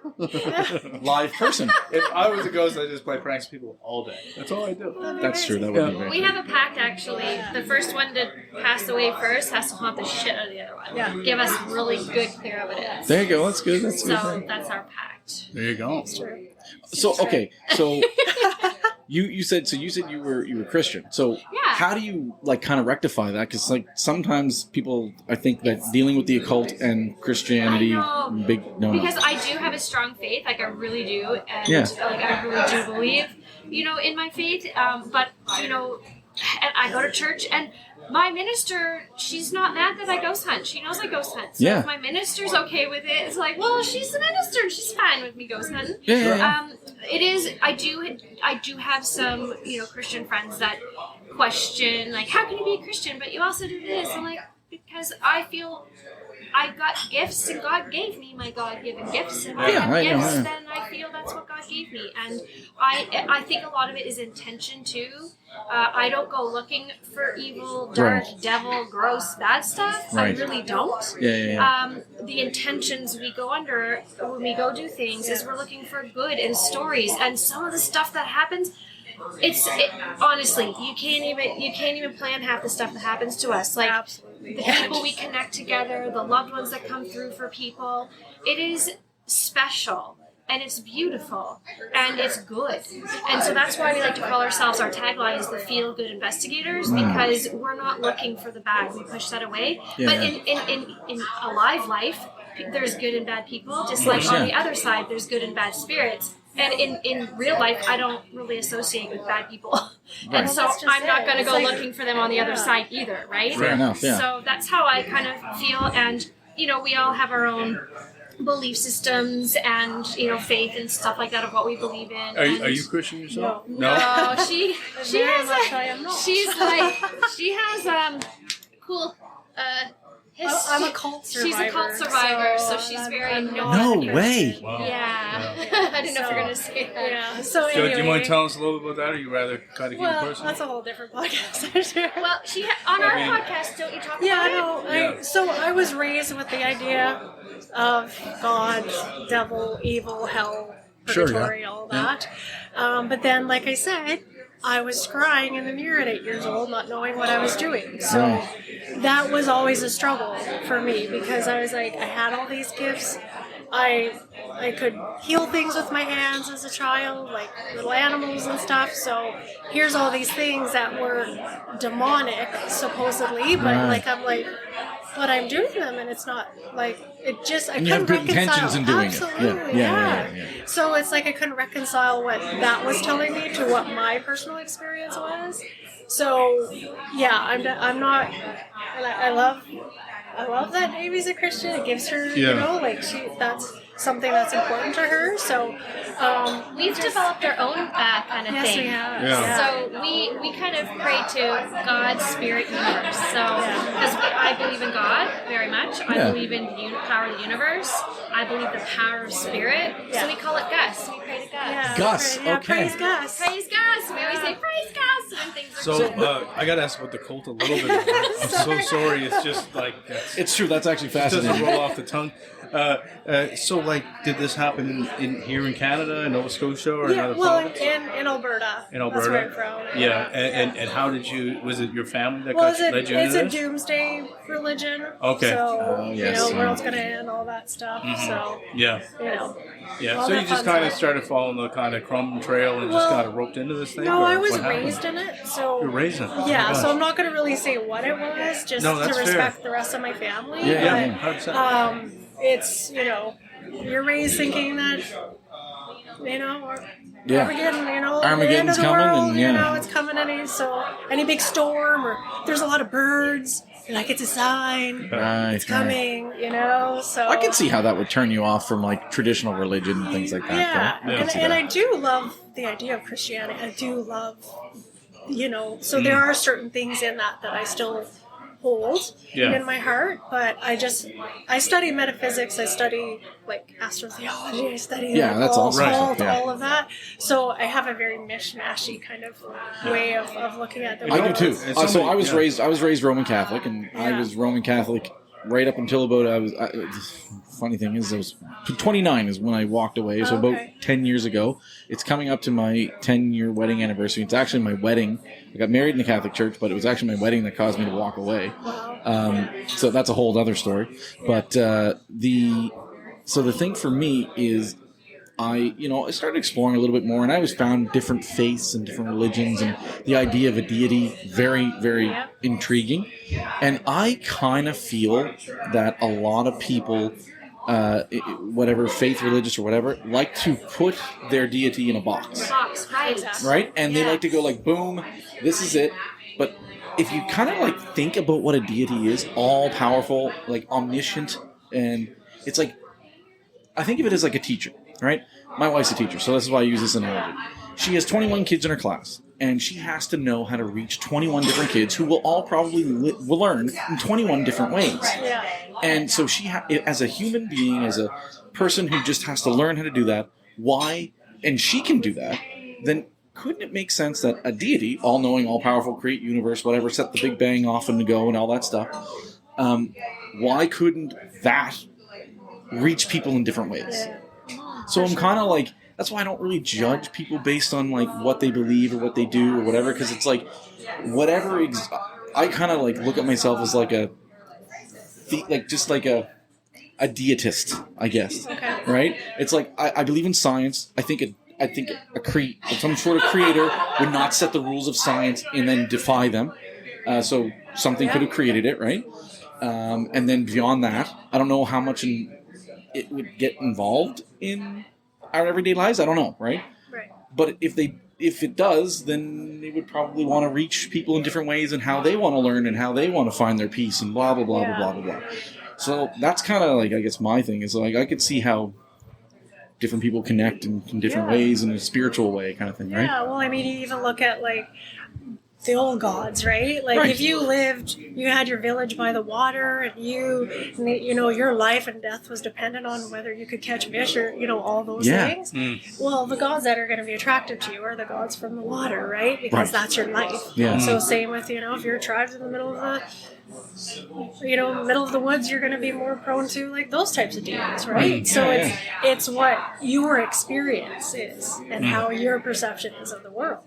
Live person. If I was a ghost, I'd just play pranks on people all day. That's all I do. That's true. That would be very We have a pact, actually. The first one to pass away first has to haunt the shit out of the other one. Yeah. Give us really good, clear evidence. There you go. That's good. That's So good. that's our pact. There you go. So okay. So you said you were Christian. So Yeah. how do you like kind of rectify that? Because like sometimes people I think that dealing with the occult and Christianity I know. big no. Because I do have a strong faith, like I really do, and Yeah. like I really do believe, in my faith. But and I go to church, and my minister, she's not mad that I ghost hunt. She knows I ghost hunt. So Yeah. if my minister's okay with it, it's like, well, she's the minister, and she's fine with me ghost hunting. Yeah. It is. I do have some Christian friends that question like, how can you be a Christian but you also do this? I'm like, because I feel I got gifts and God gave me my God-given gifts, and I Yeah, have I know, gifts, yeah. then I feel that's what God gave me, and I think a lot of it is intention too. I don't go looking for evil, dark, Right. devil, gross, bad stuff. Right. I really don't. Yeah. The intentions we go under when we go do things is we're looking for good and stories, and some of the stuff that happens. Honestly, you can't even plan half the stuff that happens to us. Like Absolutely. the people we connect together, the loved ones that come through for people. It is special. And it's beautiful, and it's good, and so that's why we like to call ourselves. Our tagline is the feel-good investigators, because we're not looking for the bad. We push that away. Yeah. But in a live life, there's good and bad people. Just like on the other side, there's good and bad spirits. And in real life, I don't really associate with bad people, and so That's just I'm not it. going to It's go like- looking for them on the other side either, right? Fair enough. Yeah. So that's how I kind of feel, and we all have our own belief systems and faith and stuff like that of what we believe in. Are and you Christian yourself? No, she Very much has I am not. she has cool I'm a cult survivor. She's a cult survivor, so she's very I'm No not- way. Wow. Yeah. I didn't know if you were gonna say that. Yeah. So So, anyway, do you want to tell us a little bit about that, or you rather kind of keep it well, personal? that's a whole different podcast. Well, on our I mean- podcast, don't you talk Yeah, about it? no. So I was raised with the idea of God, devil, evil, hell, Sure, yeah. purgatory, all that. But then, like I said, I was crying in the mirror at 8 years old, not knowing what I was doing. So that was always a struggle for me, because I was like, I had all these gifts. I could heal things with my hands as a child, like little animals and stuff. So here's all these things that were demonic, supposedly, but but I'm doing them, and it's not like it just. I And you have couldn't good intentions in doing it. Absolutely, Yeah. So it's like I couldn't reconcile what that was telling me to what my personal experience was. So yeah, I'm not. And I love that Amy's a Christian. It gives her, that's something that's important to her. So We've developed our own kind of yes, thing. we have. Yeah. So we kind of pray to God's spirit universe. So because I believe in God very much, I Yeah. believe in the power of the universe. I believe the power of spirit. So we call it Gus. We pray to Gus. Yeah, Gus, okay. okay. Praise Gus. Praise Gus. We always say praise Gus. when things are So I got to ask about the cult a little bit more. I'm so sorry. It's just like It's true. That's actually it doesn't fascinating. roll off the tongue. So, like, did this happen in here in Canada, in Nova Scotia, or Yeah, another well, province? in Alberta. In That's Alberta? where I'm from. Yeah, and how did you? Was it your family that Well, led you it's into a this? doomsday religion. Okay. So, Oh, yes, world's going to end, all that stuff. So, Yeah, yeah. all So you that just fun kind of stuff. started following the kind of crumb trail and just Well, kind of roped into this thing. No, or I was what happened? raised in it. So, You were raised in it? Oh my yeah, so gosh. I'm not going to really say what it was, just No, to that's fair. respect the rest of my family. Yeah, but, 100%. it's, you're raised thinking that, or Yeah. Armageddon, the end Armageddon's of the coming, world, and yeah. it's coming any big storm, or there's a lot of birds, like it's a sign, Right, it's coming, so. I can see how that would turn you off from like traditional religion and things like that. Yeah, though. I can see and that. I do love the idea of Christianity. I do love, so there are certain things in that I still hold Yeah. in my heart, but I study metaphysics, I study like astrotheology, I study that's awesome. occult, Yeah. all of that. So I have a very mishmashy kind of way of looking at the I world. do too. It's So I was yeah. raised Roman Catholic, and I Yeah. was Roman Catholic right up until about funny thing is, I was 29 is when I walked away. So about Okay. 10 years ago. It's coming up to my 10-year wedding anniversary. It's actually my wedding. I got married in the Catholic Church, but it was actually my wedding that caused me to walk away. So that's a whole other story. But the thing for me is, I started exploring a little bit more, and I always found different faiths and different religions, and the idea of a deity very, very intriguing. And I kind of feel that a lot of people, whatever faith, religious or whatever, like to put their deity in a box, box, right? right? And they like to go like, boom, this is it. But if you kind of like think about what a deity is, all powerful, like omniscient, and it's like, I think of it as like a teacher, right? My wife's a teacher, so this is why I use this analogy. She has 21 kids in her class, and she has to know how to reach 21 different kids who will all probably will learn in 21 different ways. Yeah. And so as a human being, as a person who just has to learn how to do that, and she can do that, then couldn't it make sense that a deity, all-knowing, all-powerful, create universe, whatever, set the Big Bang off and go and all that stuff, why couldn't that reach people in different ways? Yeah. So I'm kind of like, that's why I don't really judge people based on like what they believe or what they do or whatever, because it's like whatever. I kind of like look at myself as like a deitist, I guess. Okay. Right? It's like I believe in science. I think some sort of creator would not set the rules of science and then defy them. So something could have created it, right? And then beyond that, I don't know how much it would get involved in our everyday lives. I don't know, right? Right. But if it does, then they would probably want to reach people in different ways and how they want to learn and how they want to find their peace and blah blah blah blah blah blah blah. So that's kind of like, I guess my thing is like I could see how different people connect in different ways in a spiritual way, kind of thing, right? Yeah, well, I mean, you even look at like the old gods, right? Like Right. if you had your village by the water, and your life and death was dependent on whether you could catch fish or all those things. Well, the gods that are going to be attractive to you are the gods from the water, right? Because Right. that's your life. Yeah. So same with if your tribe's in the middle of the woods, you're going to be more prone to like those types of demons, right? So it's what your experience is and how your perception is of the world.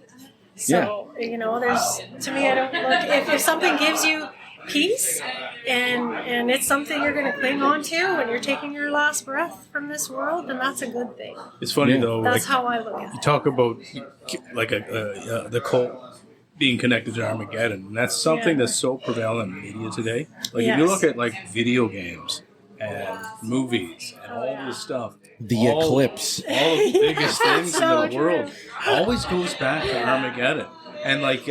So, to me, I don't look, if something gives you peace and it's something you're going to cling on to when you're taking your last breath from this world, then that's a good thing. It's funny though. That's like, how I look at you it. talk about like the cult being connected to Armageddon, and that's something that's so prevalent in media today. Like if you look at like video games and movies and all this stuff, The eclipse. all of the biggest things so in the world always goes back to Armageddon. And like,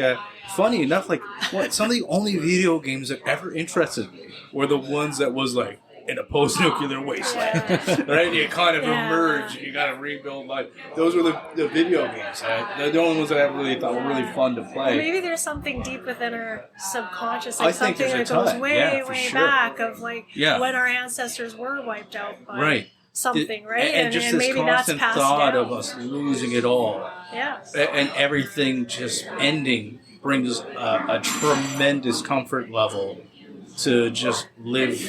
funny enough, like some of the only video games that ever interested me were the ones that was like in a post-nuclear wasteland, right? You kind of emerge, and you got to rebuild life. Those were the video games. The only ones that I really thought were really fun to play. Maybe there's something deep within our subconscious, I like think something that there's a goes ton. way, Yeah, for way sure. back of like Yeah. when our ancestors were wiped out by Right. something, right? And just and this maybe that's constant passed thought down. of us losing it all. Yeah. And everything just ending brings a tremendous comfort level to just live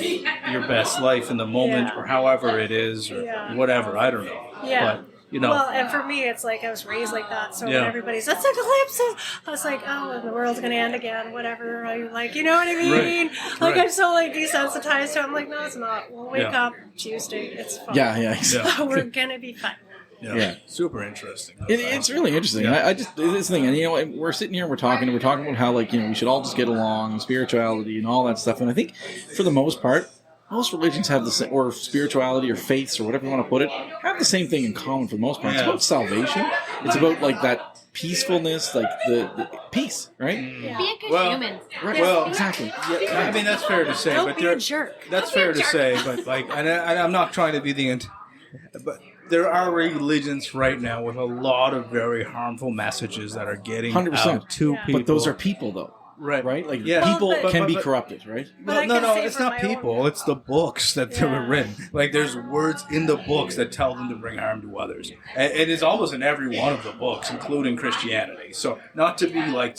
your best life in the moment, or however it is, or whatever. I don't know. Yeah. But, you know. Well, and for me, it's like I was raised like that. So when everybody's, that's eclipses, I was like, oh, and the world's going to end again, whatever. I like, you know what I mean? Right. Like, I'm so like desensitized to it. I'm like, no, it's not. We'll wake up Tuesday. It's fine. Yeah, exactly. We're going to be fine. Yeah. Super interesting. It's really interesting. Yeah. I just this thing, and you know, we're sitting here, and we're talking about how, like, you know, we should all just get along, spirituality and all that stuff. And I think for the most part, most religions have the same, or spirituality or faiths or whatever you want to put it, have the same thing in common for the most part. It's about salvation. It's about like that peacefulness, like the peace, right? Be a good human. Right. Well, exactly. Yeah, I mean, that's fair to say. Don't but be a jerk. That's fair to say, but like, and I'm not trying to be but there are religions right now with a lot of very harmful messages that are getting 100%. out to people. But those are people, though. Right. Like, Yeah. people Well, can be but- corrupted, right? But I Well, can no, say it's for not my own- people. It's the books that they were Yeah. written. Like, there's words in the books that tell them to bring harm to others. And it is almost in every one of the books, including Christianity. So, not to be like,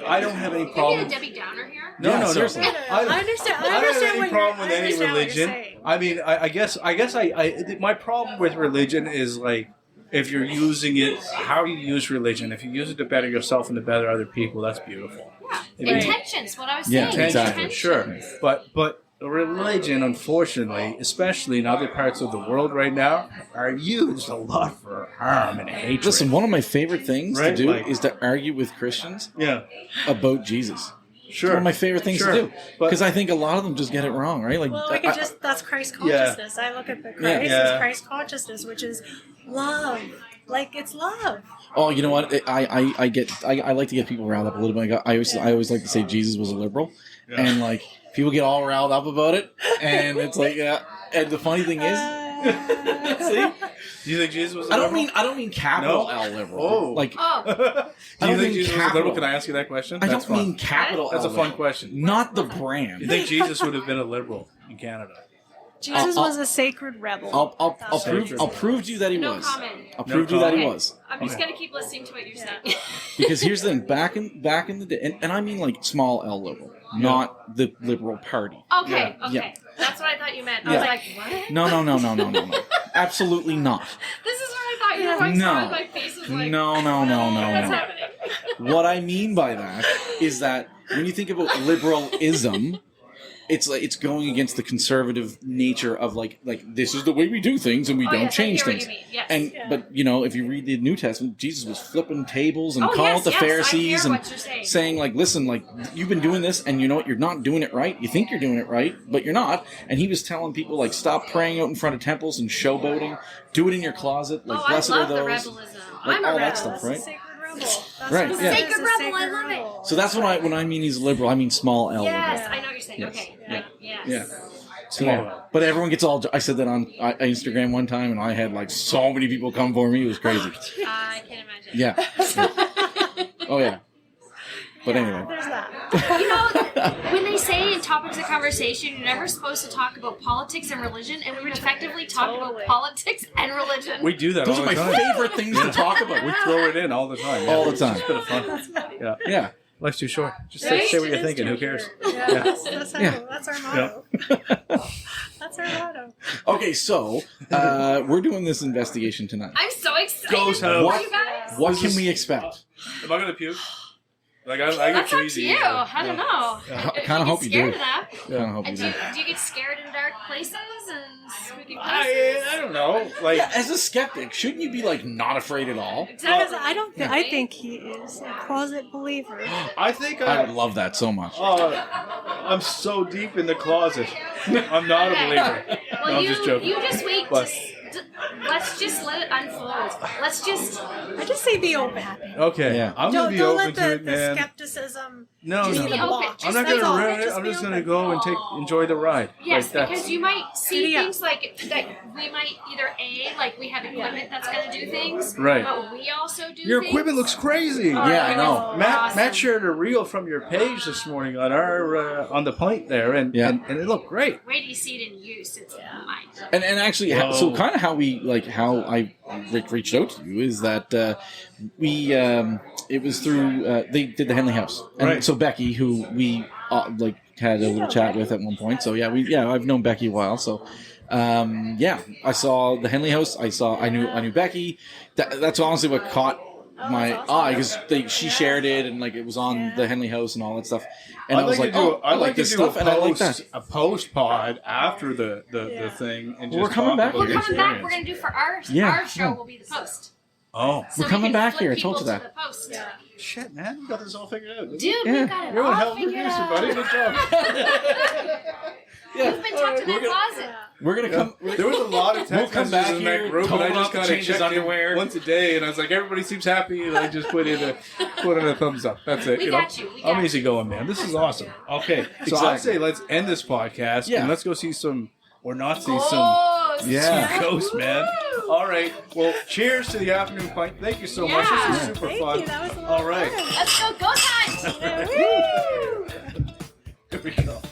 I don't have any Are you problem. a Debbie Downer here? Yeah, No. seriously. I understand. I I don't understand have any what problem you're, with I any understand what you're religion. saying. I mean, I guess my problem with religion is like, if you're using it, how you use religion. If you use it to better yourself and to better other people, that's beautiful. Yeah. Intentions, what I was Yeah, saying. exactly. Intentions. Sure, but religion, unfortunately, especially in other parts of the world right now, are used a lot for harm and hatred. Listen, one of my favorite things to Right, do like- is to argue with Christians yeah, about Jesus. sure. One of my favorite things Sure. to do, But- because I think a lot of them just get it wrong, right? Like, Well, we could just, that's Christ consciousness. I look at the Christ Yeah. as Christ consciousness, which is love. Like, it's love. oh, you know what? I like to get people riled up a little bit. I always like to say Jesus was a liberal, and like people get all riled up about it, and it's like, and the funny thing is, see, Do you think Jesus was? I don't mean capital No? L liberal. Oh. Like, Oh, Do I you don't think mean Jesus was capital. liberal? Can I ask you that question? I That's don't mean fun. capital That's L a fun liberal. question. Not the You brand. think Jesus would have been a liberal in Canada? Jesus I'll- was a sacred rebel. I'll prove to you that he no was. comment. I'll prove to you that he Okay. was. I'm just going to keep listening to what you're saying. Because here's the thing: back in the day, and I mean like small L liberal, not the Liberal Party. Okay, Yeah. okay. That's what I thought you meant. I Yeah. was like, what? No. Absolutely not. This is where I thought you were going No. to. My face was like, No. what's happening? What I mean by that is that when you think about liberalism, it's like it's going against the conservative nature of like this is the way we do things and we Oh, don't yes, I change hear what things. you mean. Yes. And but you know, if you read the New Testament, Jesus was flipping tables and Oh, calling yes, out the yes, I hear Pharisees and what you're saying. saying like, listen, like you've been doing this and you know what, you're not doing it right. You think you're doing it right, but you're not. And he was telling people like, stop praying out in front of temples and showboating. Do it in your closet. Like, Oh, I blessed love are the those. rebelism. Like I'm a all that rebel. stuff, That's right? a sacred rebel. That's Right, what it yeah. is, Sacred a rebel, sacred I love it. rebel. So that's when I mean he's liberal. I mean small L Yes, liberal. I know what you're saying. Yes. Okay. Yeah. Yes. Yeah. Small Yeah. L. But everyone gets all. I said that on Instagram one time, and I had like so many people come for me. It was crazy. I can imagine. Yeah. Oh yeah. But anyway. There's that. You know, when they say in topics of conversation, you're never supposed to talk about politics and religion, and we would effectively talk Totally. about politics and religion. We do that Those all are the my time. favorite things to talk about. We throw it in all the time. All the It's time. just a bit of fun. Yeah. Yeah. Life's too short. Just Right? say what you're It is thinking. too Who cares? short. Yeah, that's our motto. That's our motto. Okay, so we're doing this investigation tonight. I'm so excited Ghost for house. you guys. What can we expect? Am I gonna puke? Like I get That's up to queasy. you. I don't know. I kinda hope you scared do. of that. Kind of hope you And do. do you get scared in dark places and spooky places? I don't know. Like Yeah, as a skeptic, shouldn't you be like not afraid at all? Exactly. I don't. I think he is a closet believer. I think I would love that so much. I'm so deep in the closet. I'm not a believer. Well, No, I'm just joking. you just wait. But- Let's just let it unfold. Let's just. I just say be open. Okay, Yeah. I'm gonna be Don't open let to it, the man. skepticism. No, just no. be Be open. blocked. I'm not That's gonna all. ruin it. Just I'm be just gonna open. go and enjoy the ride. Yes, Like, that's- because you might see Giddy up. things like that. We might either like we have equipment that's going to do things, Right. But we also do. Your things. equipment looks crazy. Oh, Yeah, I it know. was Matt awesome. shared a reel from your page this morning on our on the point there, and Yeah. and it looked great. Wait till you see it in use. It's mine. And actually, so kind of how we like how Rick reached out to you is that we it was through they did the Henley House, and Right. so Becky, who we had a little chat with at one point. So I've known Becky a while. So I saw the Henley House. I knew Becky. That's honestly what caught my eye because she shared it and like it was on the Henley House and all that stuff. And I was like, I like this stuff, and I like that. A post pod after the thing, and just We're coming back. We're Your coming back. We're going to do for our show will be the post. Oh, So We're coming we can back flip here. I told people you to that. the post. Yeah. shit, man, we got this all figured out. Dude, Yeah. we got it You're a all hell of a figured producer, out. buddy. Good job. We've been tucked in that closet. We're gonna come. There was a lot of text We'll come messages back in here, that group, and I total just up, kind of change his checked underwear. in once a day, and I was like, everybody seems happy, and I just put in a thumbs up. That's it. We got you. We got I'm easy going, man. This is awesome. Okay, so I'd Exactly. say let's end this podcast, Yeah. and let's go see some, or not see Ghosts. Yeah. some ghosts, man. All right. Well, cheers to the afternoon pint. Thank you so much. This was super Thank fun. you. That was a lot All of right. fun. Let's go ghost hunt. Woo! Here we go.